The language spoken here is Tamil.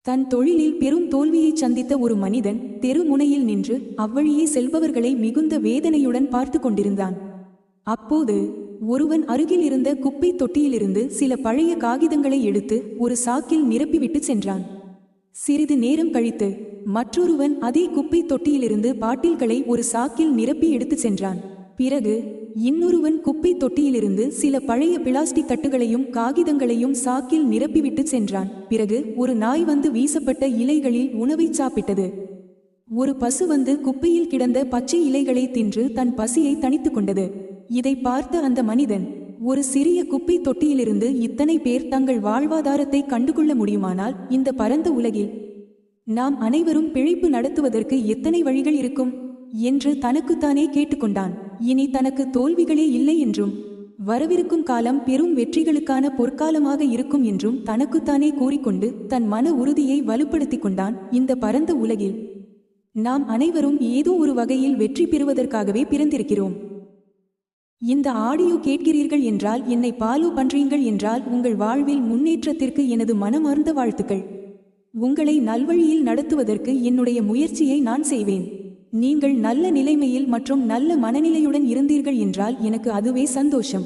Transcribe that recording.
தன் தொழிலில் பெரும் தோல்வியை சந்தித்த ஒரு மனிதன் தெரு முனையில் நின்று அவ்வழியே செல்பவர்களை மிகுந்த வேதனையுடன் பார்த்து கொண்டிருந்தான். அப்போது ஒருவன் அருகில் இருந்த குப்பை தொட்டியிலிருந்து சில பழைய காகிதங்களை எடுத்து ஒரு சாக்கில் நிரப்பிவிட்டு சென்றான். சிறிது நேரம் கழித்து மற்றொருவன் அதே குப்பை தொட்டியிலிருந்து பாட்டில்களை ஒரு சாக்கில் நிரப்பி எடுத்து சென்றான். பிறகு இன்னொருவன் குப்பை தொட்டியிலிருந்து சில பழைய பிளாஸ்டிக் தட்டுகளையும் காகிதங்களையும் சாக்கில் நிரப்பிவிட்டு சென்றான். பிறகு ஒரு நாய் வந்து வீசப்பட்ட இலைகளில் உணவை சாப்பிட்டது. ஒரு பசு வந்து குப்பையில் கிடந்த பச்சை இலைகளை தின்று தன் பசியை தணித்து கொண்டது. இதை பார்த்த அந்த மனிதன், ஒரு சிறிய குப்பை தொட்டியிலிருந்து இத்தனை பேர் தங்கள் வாழ்வாதாரத்தை கண்டுகொள்ள முடியுமானால் இந்த பரந்த உலகில் நாம் அனைவரும் பிழைப்பு நடத்துவதற்கு எத்தனை வழிகள் இருக்கும் என்று தனக்குத்தானே கேட்டுக்கொண்டான். இனி தனக்கு தோல்விகளே இல்லை என்றும் வரவிருக்கும் காலம் பெரும் வெற்றிகளுக்கான பொற்காலமாக இருக்கும் என்றும் தனக்குத்தானே கூறிக்கொண்டு தன் மன உறுதியை வலுப்படுத்திக் கொண்டான். இந்த பரந்த உலகில் நாம் அனைவரும் ஏதோ ஒரு வகையில் வெற்றி பெறுவதற்காகவே பிறந்திருக்கிறோம். இந்த ஆடியோ கேட்கிறீர்கள் என்றால், என்னை ஃபாலோ பண்றீங்கள் என்றால் உங்கள் வாழ்வில் முன்னேற்றத்திற்கு எனது மனமார்ந்த வாழ்த்துக்கள். உங்களை நல்வழியில் நடத்துவதற்கு என்னுடைய முயற்சியை நான் செய்வேன். நீங்கள் நல்ல நிலைமையில் மற்றும் நல்ல மனநிலையுடன் இருந்தீர்கள் என்றால் எனக்கு அதுவே சந்தோஷம்.